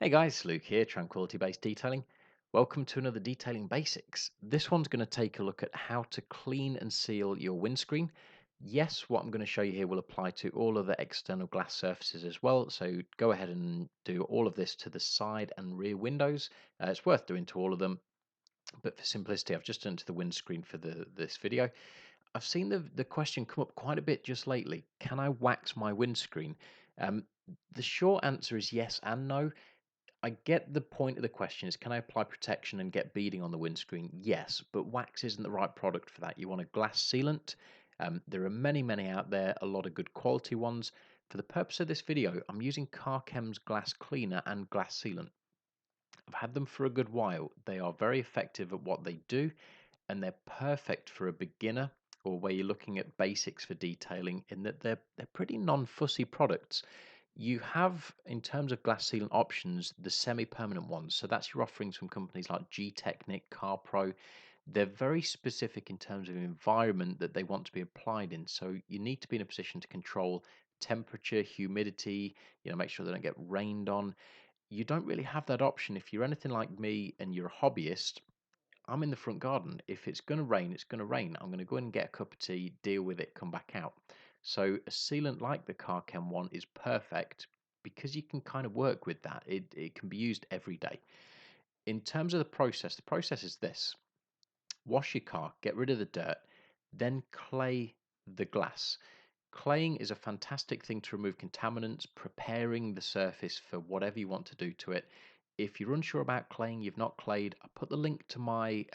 Hey guys, Luke here, Tranquility based detailing. Welcome to another Detailing Basics. This one's going to take a look at how to clean and seal your windscreen. Yes, what I'm going to show you here will apply to all other external glass surfaces as well. So go ahead and do all of this to the side and rear windows. It's worth doing to all of them, but for simplicity, I've just done to the windscreen for this video. I've seen the question come up quite a bit just lately. Can I wax my windscreen? Um, the short answer is yes and no. I get the point of the question is, can I apply protection and get beading on the windscreen? Yes, but wax isn't the right product for that. You want a glass sealant. There are many out there, a lot of good quality ones. For the purpose of this video, I'm using Car-Chem's glass cleaner and glass sealant. I've had them for a good while. They are very effective at what they do, and they're perfect for a beginner or where you're looking at basics for detailing in that they're pretty non-fussy products. You have, in terms of glass sealant options, the semi-permanent ones. So that's your offerings from companies like G-Technic, CarPro. They're very specific in terms of environment that they want to be applied in. So you need to be in a position to control temperature, humidity, make sure they don't get rained on. You don't really have that option if you're anything like me and you're a hobbyist. I'm in the front garden. If it's going to rain, it's going to rain. I'm going to go in and get a cup of tea, deal with it, come back out. So a sealant like the Car-Chem one is perfect because you can kind of work with that. It can be used every day. In terms of the process is this. Wash your car, get rid of the dirt, then clay the glass. Claying is a fantastic thing to remove contaminants, preparing the surface for whatever you want to do to it. If you're unsure about claying, you've not clayed, I put the link to my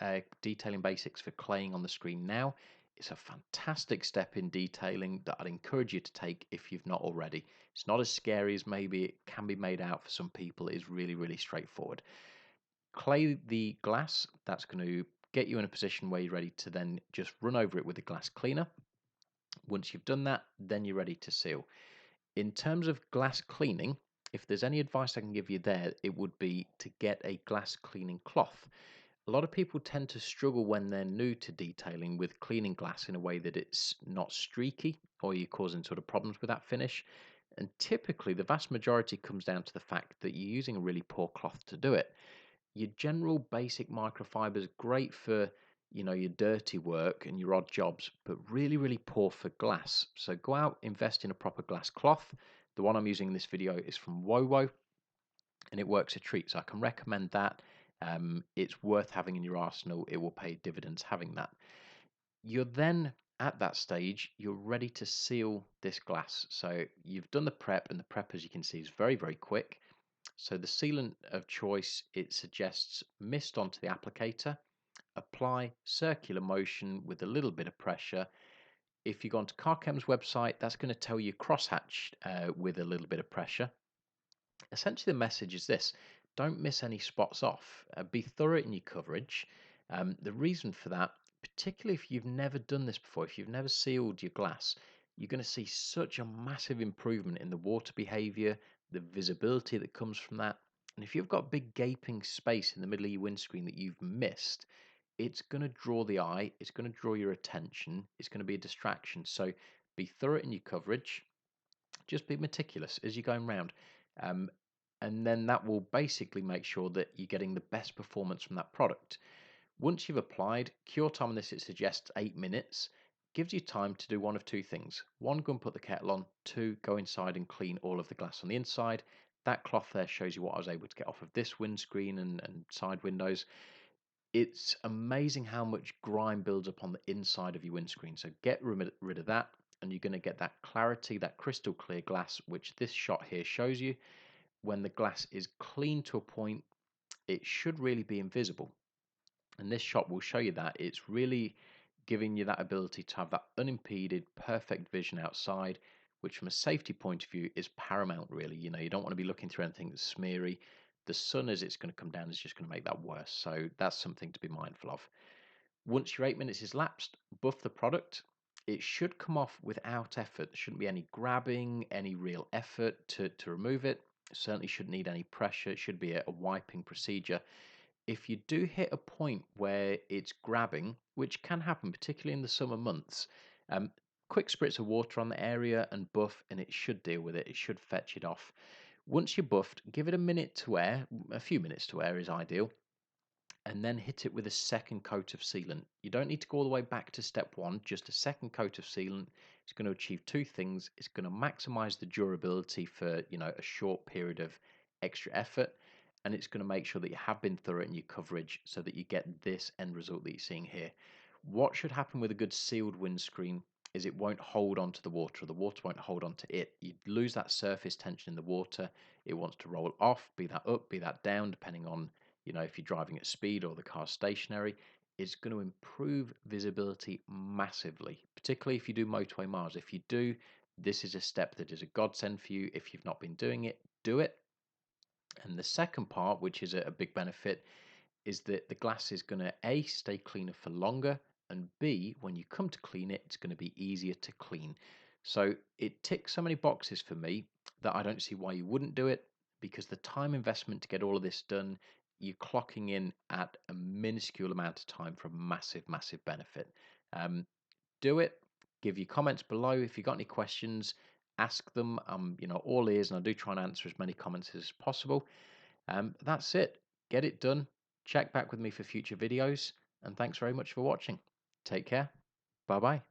detailing basics for claying on the screen now. It's a fantastic step in detailing that I'd encourage you to take if you've not already. It's not as scary as maybe it can be made out for some people. It is really straightforward. Clay the glass, that's going to get you in a position where you're ready to then just run over it with a glass cleaner. Once you've done that, then you're ready to seal. In terms of glass cleaning, if there's any advice I can give you there, it would be to get a glass cleaning cloth. A lot of people tend to struggle when they're new to detailing with cleaning glass in a way that it's not streaky or you're causing sort of problems with that finish. And typically, the vast majority comes down to the fact that you're using a really poor cloth to do it. Your general basic microfibers, great for your dirty work and your odd jobs, but really poor for glass. So go out, invest in a proper glass cloth. The one I'm using in this video is from Wowo, and it works a treat. So I can recommend that. It's worth having in your arsenal. It will pay dividends having that. You're then at that stage, you're ready to seal this glass. So you've done the prep, and the prep, as you can see, is very quick. So the sealant of choice, it suggests mist onto the applicator, apply circular motion with a little bit of pressure. If you go onto Car-Chem's website, that's going to tell you crosshatch with a little bit of pressure. Essentially, the message is this: don't miss any spots off. Be thorough in your coverage. The reason for that, particularly if you've never done this before, if you've never sealed your glass, you're going to see such a massive improvement in the water behavior, the visibility that comes from that. And if you've got big gaping space in the middle of your windscreen that you've missed, it's going to draw the eye, it's going to draw your attention, it's going to be a distraction. So be thorough in your coverage, just be meticulous as you're going round. Um, and then that will basically make sure that you're getting the best performance from that product. Once you've applied, cure time on this, it suggests 8 minutes. Gives you time to do one of two things. One, go and put the kettle on. Two, go inside and clean all of the glass on the inside. That cloth there shows you what I was able to get off of this windscreen and side windows. It's amazing how much grime builds up on the inside of your windscreen. So get rid of that, and you're going to get that clarity, that crystal clear glass, which this shot here shows you. When the glass is clean to a point, it should really be invisible. And this shot will show you that. It's really giving you that ability to have that unimpeded, perfect vision outside, which from a safety point of view is paramount, really. You don't want to be looking through anything that's smeary. The sun, as it's going to come down, is just going to make that worse. So that's something to be mindful of. Once your 8 minutes is lapsed, buff the product. It should come off without effort. There shouldn't be any grabbing, any real effort to remove it. It certainly shouldn't need any pressure. It should be a wiping procedure. If you do hit a point where it's grabbing, which can happen, particularly in the summer months, um, quick spritz of water on the area and buff, and it should deal with it. It should fetch it off. Once you're buffed, give it a minute to air. A few minutes to air is ideal, and then hit it with a second coat of sealant. You don't need to go all the way back to step one, just a second coat of sealant. It's going to achieve two things. It's going to maximize the durability for, a short period of extra effort, and it's going to make sure that you have been thorough in your coverage so that you get this end result that you're seeing here. What should happen with a good sealed windscreen is it won't hold onto the water won't hold onto it. You lose that surface tension in the water. It wants to roll off, be that up, be that down, depending on if you're driving at speed or the car's stationary. It's going to improve visibility massively, particularly if you do motorway miles. If you do, this is a step that is a godsend for you. If you've not been doing it, do it. And the second part, which is a big benefit, is that the glass is going to A, stay cleaner for longer, and B, when you come to clean it, it's going to be easier to clean. So it ticks so many boxes for me that I don't see why you wouldn't do it, because the time investment to get all of this done, you're clocking in at a minuscule amount of time for a massive, massive benefit. Um, do it. Give your comments below. If you've got any questions, ask them. I'm, all ears, and I do try and answer as many comments as possible. That's it. Get it done. Check back with me for future videos, and thanks very much for watching. Take care. Bye bye.